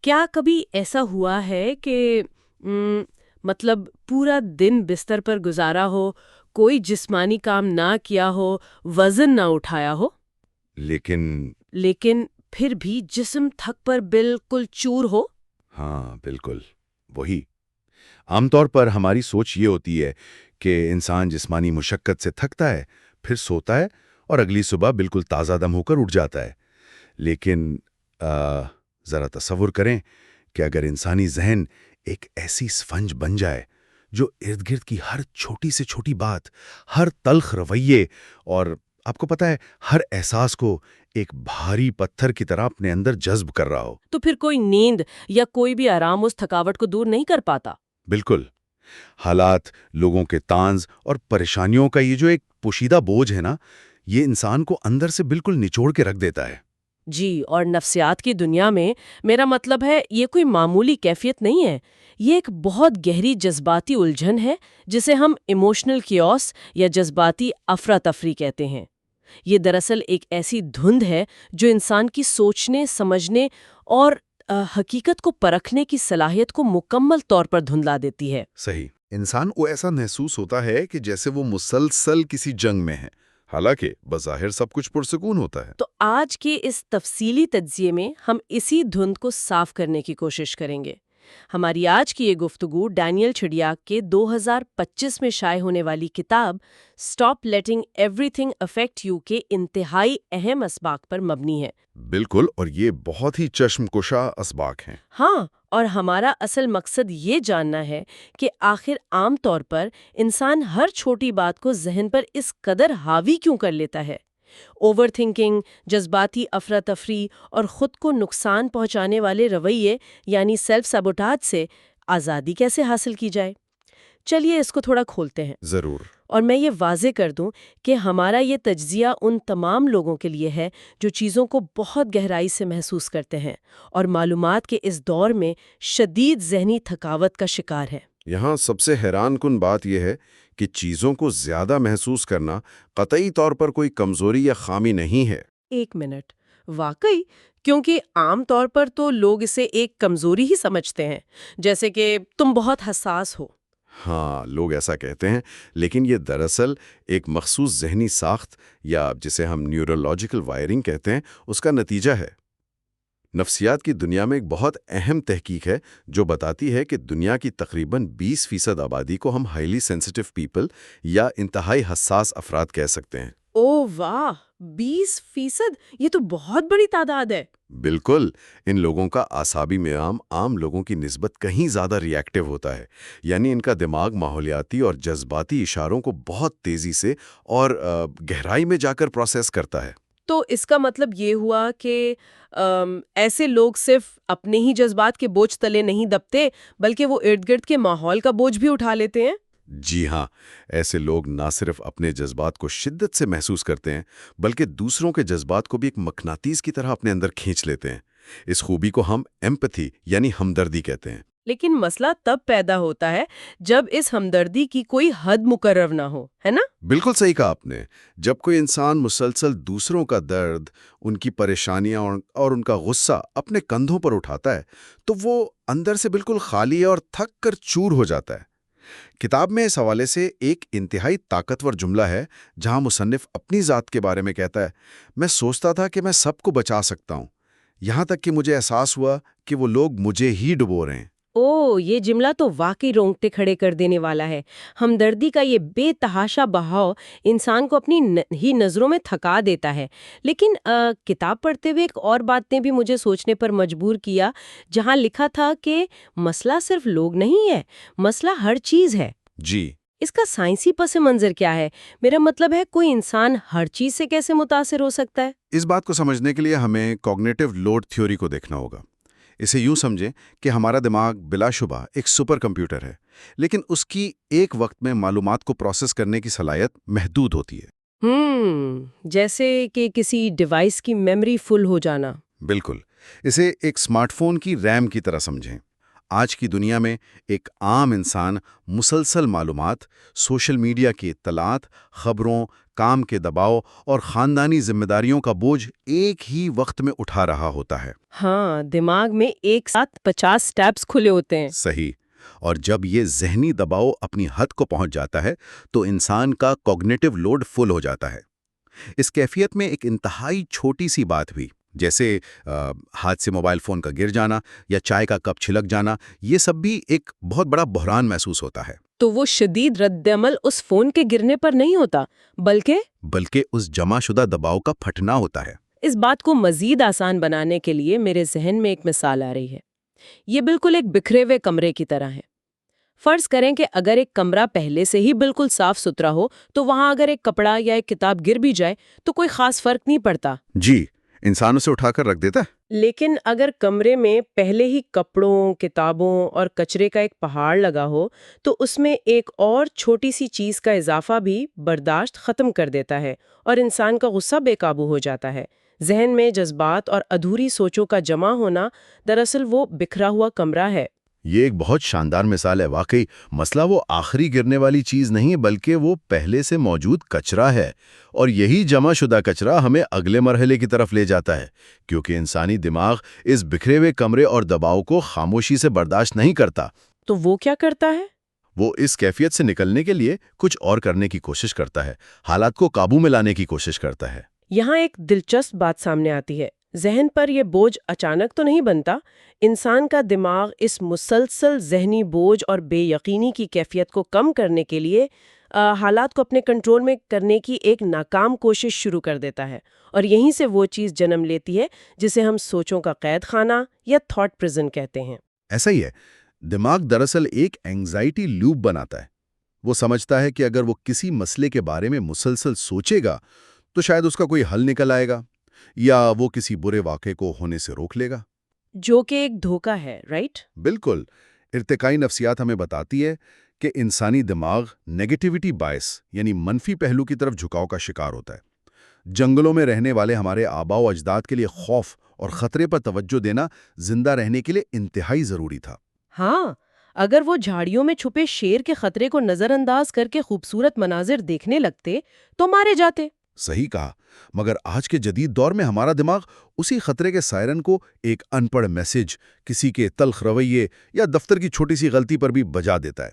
کیا کبھی ایسا ہوا ہے کہ مطلب پورا دن بستر پر گزارا ہو، کوئی جسمانی کام نہ کیا ہو، وزن نہ اٹھایا ہو، لیکن لیکن پھر بھی جسم تھک پر بالکل چور ہو؟ ہاں بالکل وہی. عام طور پر ہماری سوچ یہ ہوتی ہے کہ انسان جسمانی مشقت سے تھکتا ہے، پھر سوتا ہے اور اگلی صبح بالکل تازہ دم ہو کر اٹھ جاتا ہے. لیکن ذرا تصور کریں کہ اگر انسانی ذہن ایک ایسی اسفنج بن جائے جو ارد گرد کی ہر چھوٹی سے چھوٹی بات، ہر تلخ رویے اور آپ کو پتا ہے ہر احساس کو ایک بھاری پتھر کی طرح اپنے اندر جذب کر رہا ہو. تو پھر کوئی نیند یا کوئی بھی آرام اس تھکاوٹ کو دور نہیں کر پاتا؟ بالکل. حالات، لوگوں کے طنز اور پریشانیوں کا یہ جو ایک پوشیدہ بوجھ ہے نا، یہ انسان کو اندر سے بالکل نچوڑ کے رکھ دیتا ہے. جی، اور نفسیات کی دنیا میں میرا مطلب ہے یہ کوئی معمولی کیفیت نہیں ہے، یہ ایک بہت گہری جذباتی الجھن ہے جسے ہم ایموشنل کیوس یا جذباتی افراتفری کہتے ہیں. یہ دراصل ایک ایسی دھند ہے جو انسان کی سوچنے، سمجھنے اور حقیقت کو پرکھنے کی صلاحیت کو مکمل طور پر دھندلا دیتی ہے. صحیح. انسان کو ایسا محسوس ہوتا ہے کہ جیسے وہ مسلسل کسی جنگ میں ہے، حالانکہ بظاہر سب کچھ پرسکون ہوتا ہے. تو آج کے اس تفصیلی تجزیے میں ہم اسی دھند کو صاف کرنے کی کوشش کریں گے. ہماری آج کی یہ گفتگو ڈینیل چھڑیاک کے 2025 میں شائع ہونے والی کتاب stop letting everything affect you کے انتہائی اہم اسباق پر مبنی ہے. بالکل، اور یہ بہت ہی چشم کشا اسباق ہیں. ہاں، اور ہمارا اصل مقصد یہ جاننا ہے کہ آخر عام طور پر انسان ہر چھوٹی بات کو ذہن پر اس قدر حاوی کیوں کر لیتا ہے. اوور تھنکنگ، جذباتی افراتفری اور خود کو نقصان پہنچانے والے رویے یعنی سیلف سیبوٹاج سے آزادی کیسے حاصل کی جائے؟ چلیے اس کو تھوڑا کھولتے ہیں. ضرور. اور میں یہ واضح کر دوں کہ ہمارا یہ تجزیہ ان تمام لوگوں کے لیے ہے جو چیزوں کو بہت گہرائی سے محسوس کرتے ہیں اور معلومات کے اس دور میں شدید ذہنی تھکاوٹ کا شکار ہیں. یہاں سب سے حیران کن بات یہ ہے کہ چیزوں کو زیادہ محسوس کرنا قطعی طور پر کوئی کمزوری یا خامی نہیں ہے. ایک منٹ، واقعی؟ کیونکہ عام طور پر تو لوگ اسے ایک کمزوری ہی سمجھتے ہیں، جیسے کہ تم بہت حساس ہو. ہاں، لوگ ایسا کہتے ہیں، لیکن یہ دراصل ایک مخصوص ذہنی ساخت یا جسے ہم نیورولوجیکل وائرنگ کہتے ہیں اس کا نتیجہ ہے. نفسیات کی دنیا میں ایک بہت اہم تحقیق ہے جو بتاتی ہے کہ دنیا کی تقریباً 20% آبادی کو ہم ہائیلی سینسٹیو پیپل یا انتہائی حساس افراد کہہ سکتے ہیں. او واہ، 20%؟ یہ تو بہت بڑی تعداد ہے. بالکل. ان لوگوں کا اعصابی نظام عام لوگوں کی نسبت کہیں زیادہ ری ایکٹیو ہوتا ہے، یعنی ان کا دماغ ماحولیاتی اور جذباتی اشاروں کو بہت تیزی سے اور گہرائی میں جا کر پروسیس کرتا ہے. تو اس کا مطلب یہ ہوا کہ ایسے لوگ صرف اپنے ہی جذبات کے بوجھ تلے نہیں دبتے بلکہ وہ ارد گرد کے ماحول کا بوجھ بھی اٹھا لیتے ہیں. جی ہاں، ایسے لوگ نہ صرف اپنے جذبات کو شدت سے محسوس کرتے ہیں بلکہ دوسروں کے جذبات کو بھی ایک مقناطیس کی طرح اپنے اندر کھینچ لیتے ہیں. اس خوبی کو ہم ایمپتھی یعنی ہمدردی کہتے ہیں. لیکن مسئلہ تب پیدا ہوتا ہے جب اس ہمدردی کی کوئی حد مقرر نہ ہو، ہے نا؟ بالکل صحیح کہا آپ نے. جب کوئی انسان مسلسل دوسروں کا درد، ان کی پریشانیاں اور ان کا غصہ اپنے کندھوں پر اٹھاتا ہے تو وہ اندر سے بالکل خالی اور تھک کر چور ہو جاتا ہے. کتاب میں اس حوالے سے ایک انتہائی طاقتور جملہ ہے جہاں مصنف اپنی ذات کے بارے میں کہتا ہے، میں سوچتا تھا کہ میں سب کو بچا سکتا ہوں، یہاں تک کہ مجھے احساس ہوا کہ وہ لوگ مجھے ہی ڈبو رہے ہیں. یہ جملہ تو واقعی رونگٹے کھڑے کر دینے والا ہے. ہمدردی کا یہ بے تحاشا بہاؤ انسان کو اپنی ہی نظروں میں تھکا دیتا ہے. لیکن کتاب پڑھتے ہوئے ایک اور بات نے بھی مجھے سوچنے پر مجبور کیا، جہاں لکھا تھا کہ مسئلہ صرف لوگ نہیں ہے، مسئلہ ہر چیز ہے. جی. اس کا سائنسی پس منظر کیا ہے؟ میرا مطلب ہے کوئی انسان ہر چیز سے کیسے متاثر ہو سکتا ہے؟ اس بات کو سمجھنے کے لیے ہمیں کوگنیٹو لوڈ تھیوری کو دیکھنا ہوگا. اسے یوں سمجھیں کہ ہمارا دماغ بلا شبہ ایک سپر کمپیوٹر ہے، لیکن اس کی ایک وقت میں معلومات کو پروسیس کرنے کی صلاحیت محدود ہوتی ہے. جیسے کہ کسی ڈیوائس کی میموری فل ہو جانا. بالکل. اسے ایک سمارٹ فون کی ریم کی طرح سمجھیں. آج کی دنیا میں ایک عام انسان مسلسل معلومات، سوشل میڈیا کی اطلاعات، خبروں، کام کے دباؤ اور خاندانی ذمہ داریوں کا بوجھ ایک ہی وقت میں اٹھا رہا ہوتا ہے۔ ہاں، دماغ میں ایک ساتھ 50 ٹیبز کھلے ہوتے ہیں۔ صحیح۔ اور جب یہ ذہنی دباؤ اپنی حد کو پہنچ جاتا ہے تو انسان کا کوگنیٹو لوڈ فل ہو جاتا ہے۔ اس کیفیت میں ایک انتہائی چھوٹی سی بات بھی، جیسے ہاتھ سے موبائل فون کا گر جانا یا چائے کا کپ چھلک جانا، یہ سب بھی ایک بہت بڑا بحران محسوس ہوتا ہے۔ تو وہ شدید رد عمل اس فون کے گرنے پر نہیں ہوتا، بلکہ اس جمع شدہ دباؤ کا پھٹنا ہوتا ہے۔ اس بات کو مزید آسان بنانے کے لیے میرے ذہن میں ایک مثال آ رہی ہے۔ یہ بالکل ایک بکھرے ہوئے کمرے کی طرح ہے۔ فرض کریں کہ اگر ایک کمرہ پہلے سے ہی بالکل صاف ستھرا ہو تو وہاں اگر ایک کپڑا یا ایک کتاب گر بھی جائے تو کوئی خاص فرق نہیں پڑتا۔ جی، انسان اسے اٹھا کر رکھ دیتا ہے۔ لیکن اگر کمرے میں پہلے ہی کپڑوں، کتابوں اور کچرے کا ایک پہاڑ لگا ہو تو اس میں ایک اور چھوٹی سی چیز کا اضافہ بھی برداشت ختم کر دیتا ہے اور انسان کا غصہ بے قابو ہو جاتا ہے۔ ذہن میں جذبات اور ادھوری سوچوں کا جمع ہونا دراصل وہ بکھرا ہوا کمرہ ہے۔ یہ ایک بہت شاندار مثال ہے۔ واقعی مسئلہ وہ آخری گرنے والی چیز نہیں بلکہ وہ پہلے سے موجود کچرا ہے، اور یہی جمع شدہ کچرا ہمیں اگلے مرحلے کی طرف لے جاتا ہے، کیونکہ انسانی دماغ اس بکھرے ہوئے کمرے اور دباؤ کو خاموشی سے برداشت نہیں کرتا۔ تو وہ کیا کرتا ہے؟ وہ اس کیفیت سے نکلنے کے لیے کچھ اور کرنے کی کوشش کرتا ہے، حالات کو قابو میں لانے کی کوشش کرتا ہے۔ یہاں ایک دلچسپ بات سامنے آتی ہے۔ ذہن پر یہ بوجھ اچانک تو نہیں بنتا۔ انسان کا دماغ اس مسلسل ذہنی بوجھ اور بے یقینی کی کیفیت کو کم کرنے کے لیے حالات کو اپنے کنٹرول میں کرنے کی ایک ناکام کوشش شروع کر دیتا ہے، اور یہیں سے وہ چیز جنم لیتی ہے جسے ہم سوچوں کا قید خانہ یا تھاٹ پرزن کہتے ہیں۔ ایسا ہی ہے، دماغ دراصل ایک اینگزائٹی لوپ بناتا ہے۔ وہ سمجھتا ہے کہ اگر وہ کسی مسئلے کے بارے میں مسلسل سوچے گا تو شاید اس کا کوئی حل نکل آئے گا، یا وہ کسی برے واقعے کو ہونے سے روک لے گا، جو کہ ایک دھوکہ ہے، رائٹ؟ بالکل۔ ارتقائی نفسیات ہمیں بتاتی ہے کہ انسانی دماغ نیگیٹیوٹی باعث یعنی منفی پہلو کی طرف جھکاؤ کا شکار ہوتا ہے۔ جنگلوں میں رہنے والے ہمارے آباء و اجداد کے لیے خوف اور خطرے پر توجہ دینا زندہ رہنے کے لیے انتہائی ضروری تھا۔ ہاں، اگر وہ جھاڑیوں میں چھپے شیر کے خطرے کو نظر انداز کر کے خوبصورت مناظر دیکھنے لگتے تو مارے جاتے۔ صحیح کہا، مگر آج کے جدید دور میں ہمارا دماغ اسی خطرے کے سائرن کو ایک ان پڑھ میسج، کسی کے تلخ رویے یا دفتر کی چھوٹی سی غلطی پر بھی بجا دیتا ہے۔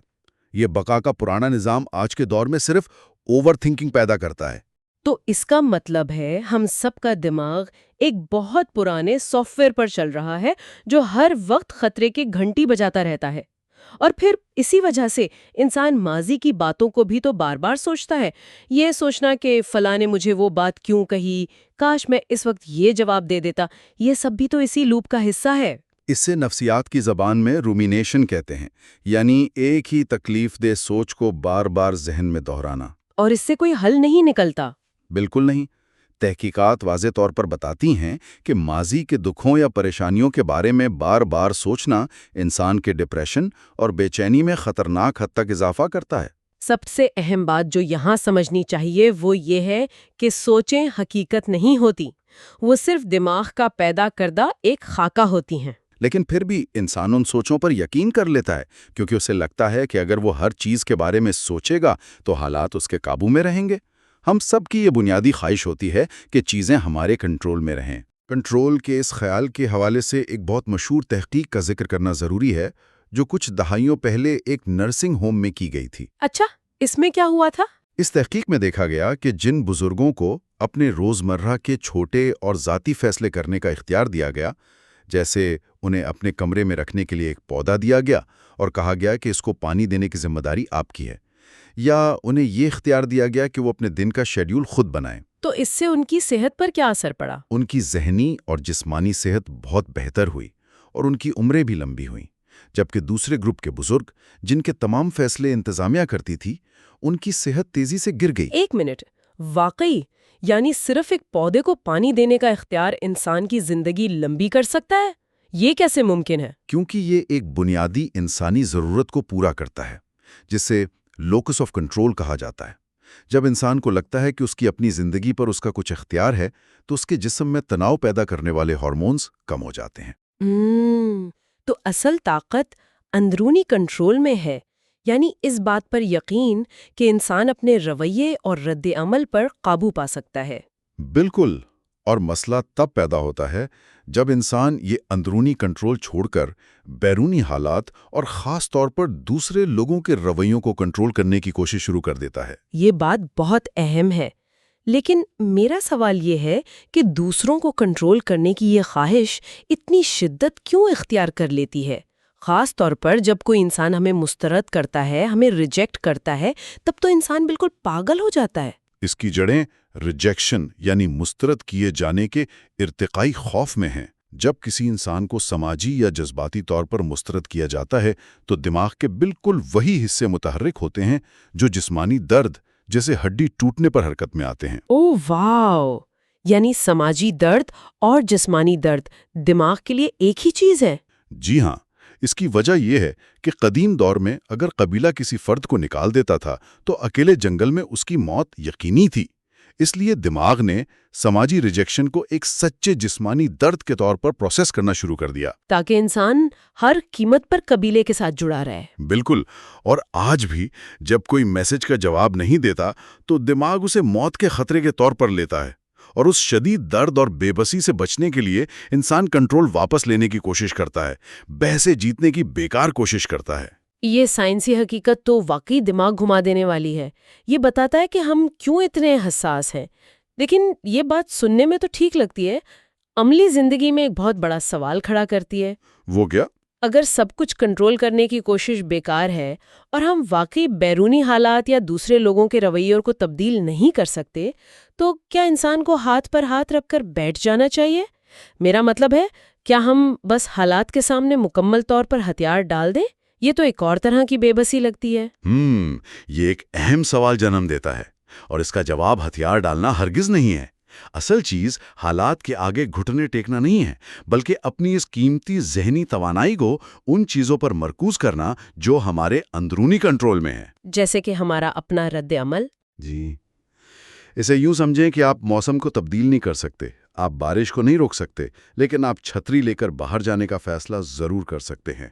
یہ بقا کا پرانا نظام آج کے دور میں صرف اوور تھنکنگ پیدا کرتا ہے۔ تو اس کا مطلب ہے ہم سب کا دماغ ایک بہت پرانے سافٹ ویئر پر چل رہا ہے جو ہر وقت خطرے کی گھنٹی بجاتا رہتا ہے، اور پھر اسی وجہ سے انسان ماضی کی باتوں کو بھی تو بار بار سوچتا ہے۔ یہ سوچنا کہ فلاں نے مجھے وہ بات کیوں کہی، کاش میں اس وقت یہ جواب دے دیتا، یہ سب بھی تو اسی لوپ کا حصہ ہے۔ اس سے نفسیات کی زبان میں رومینیشن کہتے ہیں، یعنی ایک ہی تکلیف دہ سوچ کو بار بار ذہن میں دہرانا۔ اور اس سے کوئی حل نہیں نکلتا۔ بالکل نہیں۔ تحقیقات واضح طور پر بتاتی ہیں کہ ماضی کے دکھوں یا پریشانیوں کے بارے میں بار بار سوچنا انسان کے ڈپریشن اور بے چینی میں خطرناک حد تک اضافہ کرتا ہے۔ سب سے اہم بات جو یہاں سمجھنی چاہیے وہ یہ ہے کہ سوچیں حقیقت نہیں ہوتی، وہ صرف دماغ کا پیدا کردہ ایک خاکہ ہوتی ہیں۔ لیکن پھر بھی انسان ان سوچوں پر یقین کر لیتا ہے، کیونکہ اسے لگتا ہے کہ اگر وہ ہر چیز کے بارے میں سوچے گا تو حالات اس کے قابو میں رہیں گے۔ ہم سب کی یہ بنیادی خواہش ہوتی ہے کہ چیزیں ہمارے کنٹرول میں رہیں۔ کنٹرول کے اس خیال کے حوالے سے ایک بہت مشہور تحقیق کا ذکر کرنا ضروری ہے جو کچھ دہائیوں پہلے ایک نرسنگ ہوم میں کی گئی تھی۔ اچھا، اس میں کیا ہوا تھا؟ اس تحقیق میں دیکھا گیا کہ جن بزرگوں کو اپنے روزمرہ کے چھوٹے اور ذاتی فیصلے کرنے کا اختیار دیا گیا، جیسے انہیں اپنے کمرے میں رکھنے کے لیے ایک پودا دیا گیا اور کہا گیا کہ اس کو پانی دینے کی ذمہ داری آپ کی ہے، یا انہیں یہ اختیار دیا گیا کہ وہ اپنے دن کا شیڈول خود بنائیں، تو اس سے ان کی صحت پر کیا اثر پڑا؟ ان کی ذہنی اور جسمانی صحت بہت بہتر ہوئی اور ان کی عمریں بھی لمبی ہوئیں، جبکہ دوسرے گروپ کے بزرگ جن کے تمام فیصلے انتظامیہ کرتی تھی، ان کی صحت تیزی سے گر گئی۔ ایک منٹ، واقعی؟ یعنی صرف ایک پودے کو پانی دینے کا اختیار انسان کی زندگی لمبی کر سکتا ہے؟ یہ کیسے ممکن ہے؟ کیونکہ یہ ایک بنیادی انسانی ضرورت کو پورا کرتا ہے، جسے لوکس آف کنٹرول کہا جاتا ہے۔ جب انسان کو لگتا ہے کہ اس کی اپنی زندگی پر اس کا کچھ اختیار ہے تو اس کے جسم میں تناؤ پیدا کرنے والے ہارمونز کم ہو جاتے ہیں۔ تو اصل طاقت اندرونی کنٹرول میں ہے، یعنی اس بات پر یقین کہ انسان اپنے رویے اور رد عمل پر قابو پا سکتا ہے۔ بالکل، اور مسئلہ تب پیدا ہوتا ہے جب انسان یہ اندرونی کنٹرول چھوڑ کر بیرونی حالات اور خاص طور پر دوسرے لوگوں کے رویوں کو کنٹرول کرنے کی کوشش شروع کر دیتا ہے۔ یہ بات بہت اہم ہے، لیکن میرا سوال یہ ہے کہ دوسروں کو کنٹرول کرنے کی یہ خواہش اتنی شدت کیوں اختیار کر لیتی ہے؟ خاص طور پر جب کوئی انسان ہمیں مسترد کرتا ہے، ہمیں ریجیکٹ کرتا ہے، تب تو انسان بالکل پاگل ہو جاتا ہے۔ اس کی جڑیں ریجیکشن یعنی مسترد کیے جانے کے ارتقائی خوف میں ہیں۔ جب کسی انسان کو سماجی یا جذباتی طور پر مسترد کیا جاتا ہے تو دماغ کے بالکل وہی حصے متحرک ہوتے ہیں جو جسمانی درد جیسے ہڈی ٹوٹنے پر حرکت میں آتے ہیں۔ اوہ واو! یعنی سماجی درد اور جسمانی درد دماغ کے لیے ایک ہی چیز ہے؟ جی ہاں، اس کی وجہ یہ ہے کہ قدیم دور میں اگر قبیلہ کسی فرد کو نکال دیتا تھا تو اکیلے جنگل میں اس کی موت یقینی تھی۔ اس لیے دماغ نے سماجی ریجیکشن کو ایک سچے جسمانی درد کے طور پر پروسیس کرنا شروع کر دیا، تاکہ انسان ہر قیمت پر قبیلے کے ساتھ جڑا رہے۔ بالکل، اور آج بھی جب کوئی میسج کا جواب نہیں دیتا تو دماغ اسے موت کے خطرے کے طور پر لیتا ہے، اور اس شدید درد اور بے بسی سے بچنے کے لیے انسان کنٹرول واپس لینے کی کوشش کرتا ہے، بحثیں جیتنے کی بیکار کوشش کرتا ہے۔ یہ سائنسی حقیقت تو واقعی دماغ گھما دینے والی ہے۔ یہ بتاتا ہے کہ ہم کیوں اتنے حساس ہیں۔ لیکن یہ بات سننے میں تو ٹھیک لگتی ہے، عملی زندگی میں ایک بہت بڑا سوال کھڑا کرتی ہے۔ وہ کیا؟ اگر سب کچھ کنٹرول کرنے کی کوشش بیکار ہے اور ہم واقعی بیرونی حالات یا دوسرے لوگوں کے رویوں کو تبدیل نہیں کر سکتے، تو کیا انسان کو ہاتھ پر ہاتھ رکھ کر بیٹھ جانا چاہیے؟ میرا مطلب ہے، کیا ہم بس حالات کے سامنے مکمل طور پر ہتھیار ڈال دیں؟ یہ تو ایک اور طرح کی بے بسی لگتی ہے۔ یہ ایک اہم سوال جنم دیتا ہے، اور اس کا جواب ہتھیار ڈالنا ہرگز نہیں ہے۔ اصل چیز حالات کے آگے گھٹنے ٹیکنا نہیں ہے، بلکہ اپنی اس قیمتی ذہنی توانائی کو ان چیزوں پر مرکوز کرنا جو ہمارے اندرونی کنٹرول میں ہے۔ جیسے کہ ہمارا اپنا رد عمل۔ جی، اسے یوں سمجھیں کہ آپ موسم کو تبدیل نہیں کر سکتے، آپ بارش کو نہیں روک سکتے، لیکن آپ چھتری لے کر باہر جانے کا فیصلہ ضرور کر سکتے ہیں۔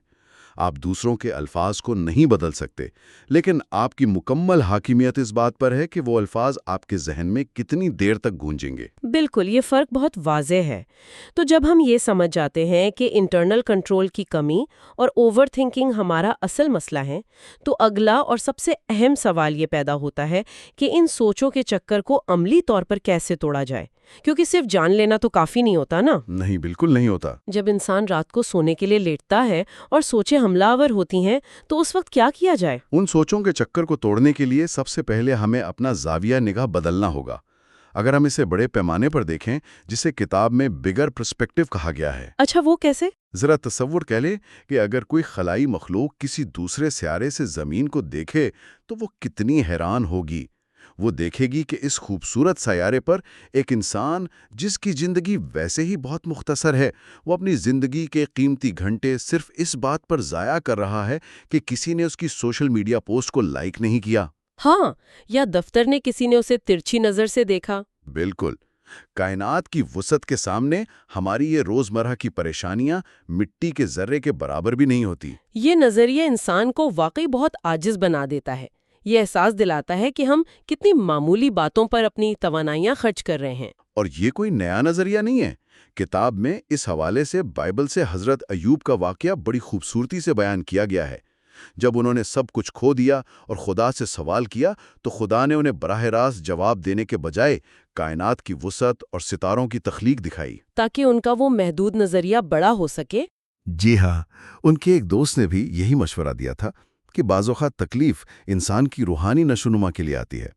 آپ دوسروں کے الفاظ کو نہیں بدل سکتے، لیکن آپ کی مکمل حاکمیت اس بات پر ہے کہ وہ الفاظ آپ کے ذہن میں کتنی دیر تک گونجیں گے۔ بالکل، یہ فرق بہت واضح ہے۔ تو جب ہم یہ سمجھ جاتے ہیں کہ انٹرنل کنٹرول کی کمی اور اوور تھنکنگ ہمارا اصل مسئلہ ہے، تو اگلا اور سب سے اہم سوال یہ پیدا ہوتا ہے کہ ان سوچوں کے چکر کو عملی طور پر کیسے توڑا جائے، کیونکہ صرف جان لینا تو کافی نہیں ہوتا نا۔ نہیں، بالکل نہیں ہوتا۔ جب انسان رات کو سونے کے لیے لیٹتا ہے اور سوچیں حملہ آور ہوتی ہیں تو اس وقت کیا کیا جائے؟ ان سوچوں کے چکر کو توڑنے کے لیے سب سے پہلے ہمیں اپنا زاویہ نگاہ بدلنا ہوگا۔ اگر ہم اسے بڑے پیمانے پر دیکھیں، جسے کتاب میں بگر پرسپیکٹو کہا گیا ہے۔ اچھا، وہ کیسے؟ ذرا تصور کر لیں کہ اگر کوئی خلائی مخلوق کسی دوسرے سیارے سے زمین کو دیکھے تو وہ کتنی حیران ہوگی۔ وہ دیکھے گی کہ اس خوبصورت سیارے پر ایک انسان جس کی زندگی ویسے ہی بہت مختصر ہے، وہ اپنی زندگی کے قیمتی گھنٹے صرف اس بات پر ضائع کر رہا ہے کہ کسی نے اس کی سوشل میڈیا پوسٹ کو لائک نہیں کیا۔ ہاں، یا دفتر نے کسی نے اسے ترچھی نظر سے دیکھا۔ بالکل، کائنات کی وسعت کے سامنے ہماری یہ روزمرہ کی پریشانیاں مٹی کے ذرے کے برابر بھی نہیں ہوتی۔ یہ نظریہ انسان کو واقعی بہت عاجز بنا دیتا ہے۔ یہ احساس دلاتا ہے کہ ہم کتنی معمولی باتوں پر اپنی توانائیاں خرچ کر رہے ہیں۔ اور یہ کوئی نیا نظریہ نہیں ہے۔ کتاب میں اس حوالے سے بائبل سے حضرت ایوب کا واقعہ بڑی خوبصورتی سے بیان کیا گیا ہے۔ جب انہوں نے سب کچھ کھو دیا اور خدا سے سوال کیا تو خدا نے انہیں براہ راست جواب دینے کے بجائے کائنات کی وسعت اور ستاروں کی تخلیق دکھائی، تاکہ ان کا وہ محدود نظریہ بڑا ہو سکے۔ جی ہاں، ان کے ایک دوست نے بھی یہی مشورہ دیا تھا کہ بعض اوقات تکلیف انسان کی روحانی نشوونما کے لیے آتی ہے۔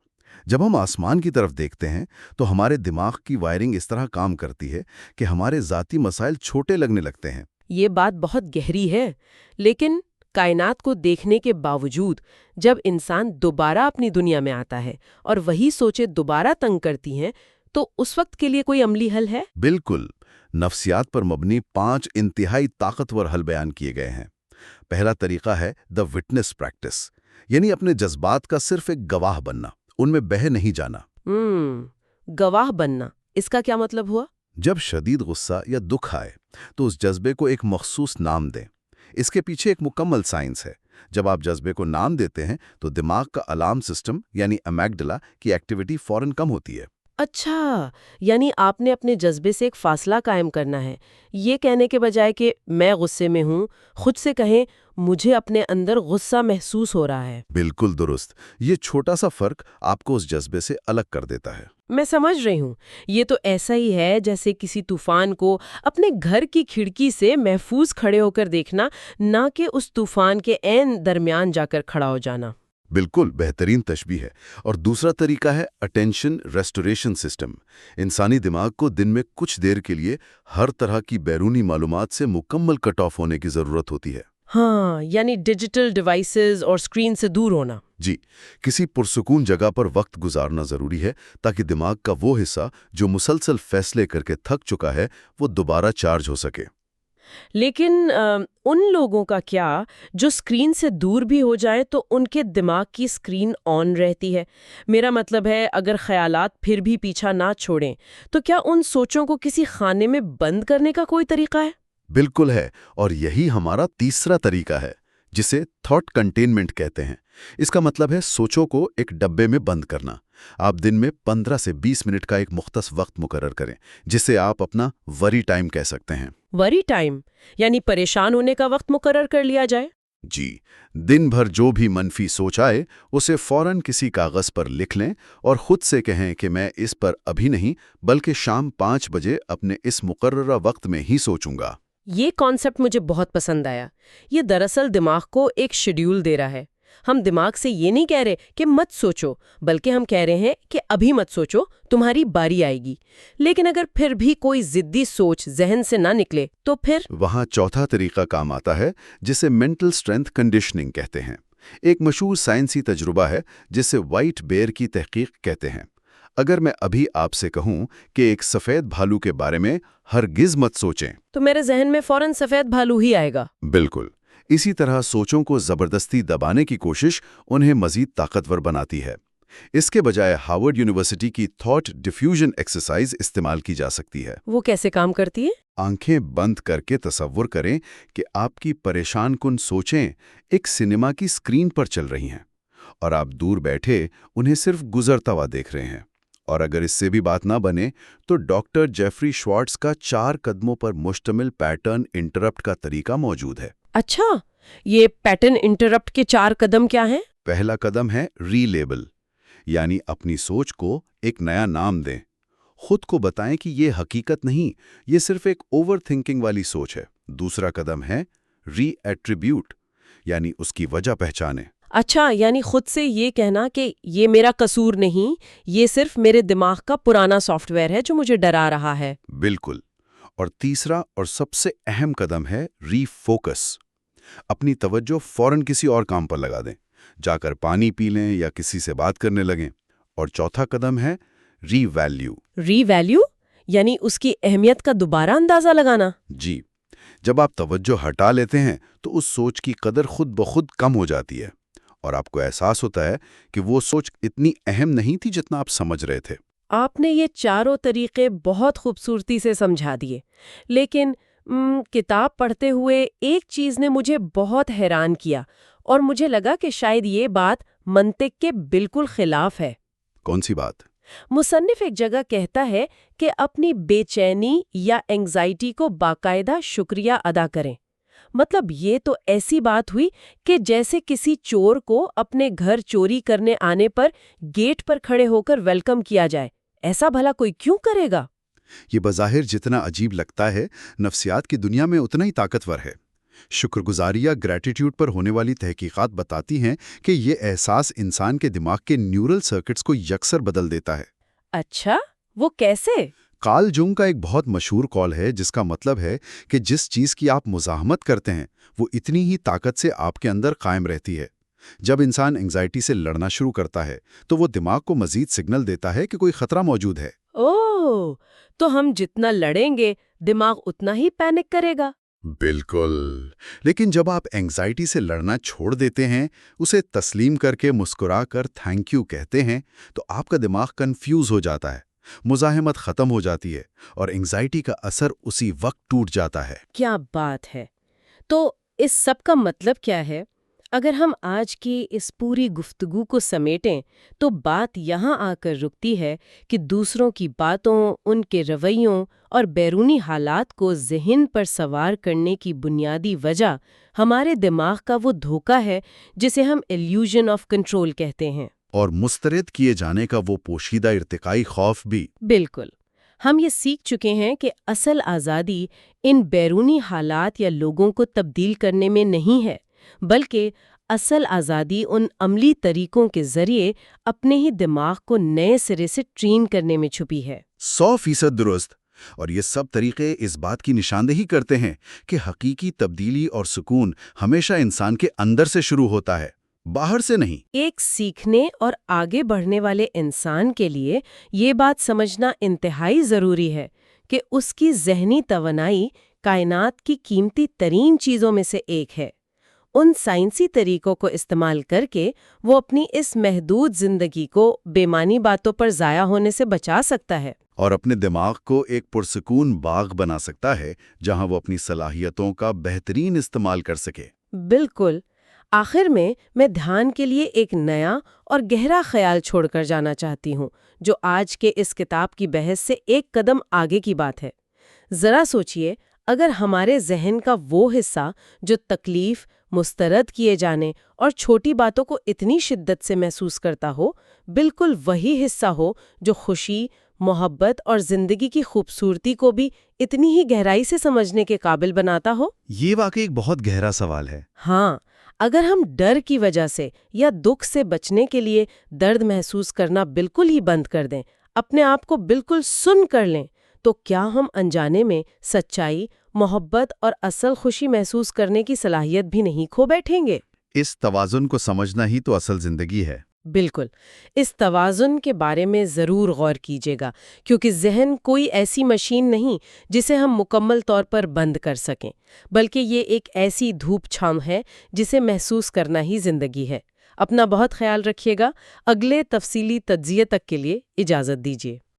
جب ہم آسمان کی طرف دیکھتے ہیں تو ہمارے دماغ کی وائرنگ اس طرح کام کرتی ہے کہ ہمارے ذاتی مسائل چھوٹے لگنے لگتے ہیں۔ یہ بات بہت گہری ہے، لیکن کائنات کو دیکھنے کے باوجود جب انسان دوبارہ اپنی دنیا میں آتا ہے اور وہی سوچیں دوبارہ تنگ کرتی ہیں، تو اس وقت کے لیے کوئی عملی حل ہے؟ بالکل، نفسیات پر مبنی 5 انتہائی طاقتور حل بیان کیے گئے ہیں۔ پہلا طریقہ ہے دا وٹنس پریکٹس، یعنی اپنے جذبات کا صرف ایک گواہ بننا، ان میں بہہ نہیں جانا۔ گواہ بننا، اس کا کیا مطلب ہوا؟ جب شدید غصہ یا دکھ آئے تو اس جذبے کو ایک مخصوص نام دیں۔ اس کے پیچھے ایک مکمل سائنس ہے۔ جب آپ جذبے کو نام دیتے ہیں تو دماغ کا الارم سسٹم یعنی امیگڈلا کی ایکٹیویٹی فوراً کم ہوتی ہے۔ اچھا، یعنی آپ نے اپنے جذبے سے ایک فاصلہ قائم کرنا ہے، یہ کہنے کے بجائے کہ میں غصے میں ہوں، خود سے کہیں مجھے اپنے اندر غصہ محسوس ہو رہا ہے۔ بالکل درست، یہ چھوٹا سا فرق آپ کو اس جذبے سے الگ کر دیتا ہے۔ میں سمجھ رہی ہوں، یہ تو ایسا ہی ہے جیسے کسی طوفان کو اپنے گھر کی کھڑکی سے محفوظ کھڑے ہو کر دیکھنا، نہ کہ اس طوفان کے عین درمیان جا کر کھڑا ہو جانا۔ بالکل بہترین تشبیہ ہے۔ اور دوسرا طریقہ ہے اٹینشن ریسٹوریشن سسٹم۔ انسانی دماغ کو دن میں کچھ دیر کے لیے ہر طرح کی بیرونی معلومات سے مکمل کٹ آف ہونے کی ضرورت ہوتی ہے۔ ہاں، یعنی ڈیجیٹل ڈیوائسز اور اسکرین سے دور ہونا۔ جی، کسی پرسکون جگہ پر وقت گزارنا ضروری ہے تاکہ دماغ کا وہ حصہ جو مسلسل فیصلے کر کے تھک چکا ہے وہ دوبارہ چارج ہو سکے۔ لیکن ان لوگوں کا کیا جو اسکرین سے دور بھی ہو جائیں تو ان کے دماغ کی اسکرین آن رہتی ہے؟ میرا مطلب ہے اگر خیالات پھر بھی پیچھا نہ چھوڑیں تو کیا ان سوچوں کو کسی خانے میں بند کرنے کا کوئی طریقہ ہے؟ بالکل ہے، اور یہی ہمارا تیسرا طریقہ ہے جسے تھاٹ کنٹینمنٹ کہتے ہیں۔ اس کا مطلب ہے سوچوں کو ایک ڈبے میں بند کرنا۔ آپ دن میں 15 سے 20 منٹ کا ایک مختص وقت مقرر کریں جسے آپ اپنا وری ٹائم کہہ سکتے ہیں۔ وری ٹائم یعنی پریشان ہونے کا وقت مقرر کر لیا جائے؟ جی، دن بھر جو بھی منفی سوچ آئے اسے فوراً کسی کاغذ پر لکھ لیں اور خود سے کہیں کہ میں اس پر ابھی نہیں بلکہ شام 5 بجے اپنے اس مقررہ وقت میں ہی سوچوں گا۔ یہ کانسیپٹ مجھے بہت پسند آیا۔ یہ دراصل دماغ کو ایک شیڈیول دے رہا ہے۔ ہم دماغ سے یہ نہیں کہہ رہے کہ مت سوچو، بلکہ ہم کہہ رہے ہیں کہ ابھی مت سوچو، تمہاری باری آئے گی۔ لیکن اگر پھر بھی کوئی ضدی سوچ ذہن سے نہ نکلے تو پھر وہاں چوتھا طریقہ کام آتا ہے جسے مینٹل اسٹرینتھ کنڈیشننگ کہتے ہیں۔ ایک مشہور سائنسی تجربہ ہے جسے وائٹ بیئر کی تحقیق کہتے ہیں۔ اگر میں ابھی آپ سے کہوں کہ ایک سفید بھالو کے بارے میں ہرگز مت سوچیں تو میرے ذہن میں فوراً سفید بھالو ہی آئے گا۔ بالکل اسی طرح سوچوں کو زبردستی دبانے کی کوشش انہیں مزید طاقتور بناتی ہے۔ اس کے بجائے ہارورڈ یونیورسٹی کی تھاٹ ڈیفیوژن ایکسرسائز استعمال کی جا سکتی ہے۔ وہ کیسے کام کرتی ہے؟ آنکھیں بند کر کے تصور کریں کہ آپ کی پریشان کن سوچیں ایک سنیما کی اسکرین پر چل رہی ہیں اور آپ دور بیٹھے انہیں صرف گزرتا ہوا دیکھ رہے ہیں۔ اور اگر اس سے بھی بات نہ بنے تو ڈاکٹر جیفری شوارٹز کا 4 قدموں پر مشتمل پیٹرن انٹرپٹ کا طریقہ موجود ہے۔ اچھا، یہ پیٹرن انٹرپٹ کے 4 قدم کیا ہیں؟ پہلا قدم ہے ری لیبل، یعنی اپنی سوچ کو ایک نیا نام دیں۔ خود کو بتائیں کہ یہ حقیقت نہیں، یہ صرف ایک اوور تھنکنگ والی سوچ ہے۔ دوسرا قدم ہے ری ایٹریبیوٹ، یعنی اس کی وجہ پہچانیں۔ اچھا، یعنی خود سے یہ کہنا کہ یہ میرا قصور نہیں، یہ صرف میرے دماغ کا پرانا سافٹ ویئر ہے جو مجھے ڈرا رہا ہے۔ بالکل۔ اور تیسرا اور سب سے اہم قدم ہے ری فوکس۔ اپنی توجہ فوراً کسی اور کام پر لگا دیں، جا کر پانی پی لیں یا کسی سے بات کرنے لگیں۔ اور چوتھا قدم ہے ری ویلیو۔ ری ویلیو یعنی اس کی اہمیت کا دوبارہ اندازہ لگانا۔ جی، جب آپ توجہ ہٹا لیتے ہیں تو اس سوچ کی قدر خود بخود کم ہو جاتی ہے اور آپ کو احساس ہوتا ہے کہ وہ سوچ اتنی اہم نہیں تھی جتنا آپ سمجھ رہے تھے۔ آپ نے یہ چاروں طریقے بہت خوبصورتی سے سمجھا دیے، لیکن کتاب پڑھتے ہوئے ایک چیز نے مجھے بہت حیران کیا اور مجھے لگا کہ شاید یہ بات منطق کے بالکل خلاف ہے۔ کون سی بات؟ مصنف ایک جگہ کہتا ہے کہ اپنی بے چینی یا اینگزائٹی کو باقاعدہ شکریہ ادا کریں۔ مطلب یہ تو ایسی بات ہوئی کہ جیسے کسی چور کو اپنے گھر چوری کرنے آنے پر گیٹ پر کھڑے ہو کر ویلکم کیا جائے۔ ایسا بھلا کوئی کیوں کرے گا؟ یہ بظاہر جتنا عجیب لگتا ہے، نفسیات کی دنیا میں اتنا ہی طاقتور ہے۔ شکر گزاری یا گریٹیٹیوڈ پر ہونے والی تحقیقات بتاتی ہیں کہ یہ احساس انسان کے دماغ کے نیورل سرکٹس کو یکسر بدل دیتا ہے۔ اچھا، وہ کیسے؟ کارل جونگ کا ایک بہت مشہور قول ہے جس کا مطلب ہے کہ جس چیز کی آپ مزاحمت کرتے ہیں وہ اتنی ہی طاقت سے آپ کے اندر قائم رہتی ہے۔ جب انسان انگزائٹی سے لڑنا شروع کرتا ہے تو وہ دماغ کو مزید سگنل دیتا ہے کہ کوئی خطرہ موجود ہے۔ اوہ، تو ہم جتنا لڑیں گے دماغ اتنا ہی پینک کرے گا۔ بالکل، لیکن جب آپ اینگزائٹی سے لڑنا چھوڑ دیتے ہیں، اسے تسلیم کر کے مسکرا کر تھینک یو کہتے ہیں، تو آپ کا دماغ کنفیوز ہو جاتا ہے، مزاحمت ختم ہو جاتی ہے اور اینگزائٹی کا اثر اسی وقت ٹوٹ جاتا ہے۔ کیا بات ہے! تو اس سب کا مطلب کیا ہے؟ اگر ہم آج کی اس پوری گفتگو کو سمیٹیں تو بات یہاں آ کر رکتی ہے کہ دوسروں کی باتوں، ان کے رویوں اور بیرونی حالات کو ذہن پر سوار کرنے کی بنیادی وجہ ہمارے دماغ کا وہ دھوکہ ہے جسے ہم ایلیوژن آف کنٹرول کہتے ہیں۔ اور مسترد کیے جانے کا وہ پوشیدہ ارتقائی خوف بھی۔ بالکل۔ ہم یہ سیکھ چکے ہیں کہ اصل آزادی ان بیرونی حالات یا لوگوں کو تبدیل کرنے میں نہیں ہے، بلکہ اصل آزادی ان عملی طریقوں کے ذریعے اپنے ہی دماغ کو نئے سرے سے ٹرین کرنے میں چھپی ہے۔ 100% درست۔ اور یہ سب طریقے اس بات کی نشاندہی کرتے ہیں کہ حقیقی تبدیلی اور سکون ہمیشہ انسان کے اندر سے شروع ہوتا ہے، باہر سے نہیں۔ ایک سیکھنے اور آگے بڑھنے والے انسان کے لیے یہ بات سمجھنا انتہائی ضروری ہے کہ اس کی ذہنی توانائی کائنات کی قیمتی ترین چیزوں میں سے ایک ہے۔ ان سائنسی طریقوں کو استعمال کر کے وہ اپنی اس محدود زندگی کو بے معنی باتوں پر ضائع ہونے سے بچا سکتا ہے، اور اپنے دماغ کو ایک پرسکون باغ بنا سکتا ہے جہاں وہ اپنی صلاحیتوں کا بہترین استعمال کر سکے۔ بالکل۔ آخر میں دھیان کے لیے ایک نیا اور گہرا خیال چھوڑ کر جانا چاہتی ہوں جو آج کے اس کتاب کی بحث سے ایک قدم آگے کی بات ہے۔ ذرا سوچئے، اگر ہمارے ذہن کا وہ حصہ جو تکلیف، مسترد کیے جانے اور چھوٹی باتوں کو اتنی شدت سے محسوس کرتا ہو، بالکل وہی حصہ ہو جو خوشی، محبت اور زندگی کی خوبصورتی کو بھی اتنی ہی گہرائی سے سمجھنے کے قابل بناتا ہو۔ یہ واقعی ایک بہت گہرا سوال ہے۔ ہاں، اگر ہم ڈر کی وجہ سے یا دکھ سے بچنے کے لیے درد محسوس کرنا بالکل ہی بند کر دیں، اپنے آپ کو بالکل سن کر لیں، تو کیا ہم انجانے میں سچائی، محبت اور اصل خوشی محسوس کرنے کی صلاحیت بھی نہیں کھو بیٹھیں گے؟ اس توازن کو سمجھنا ہی تو اصل زندگی ہے۔ بالکل۔ اس توازن کے بارے میں ضرور غور کیجیے گا، کیونکہ ذہن کوئی ایسی مشین نہیں جسے ہم مکمل طور پر بند کر سکیں، بلکہ یہ ایک ایسی دھوپ چھاؤں ہے جسے محسوس کرنا ہی زندگی ہے۔ اپنا بہت خیال رکھیے گا۔ اگلے تفصیلی تجزیے تک کے لیے اجازت دیجیے۔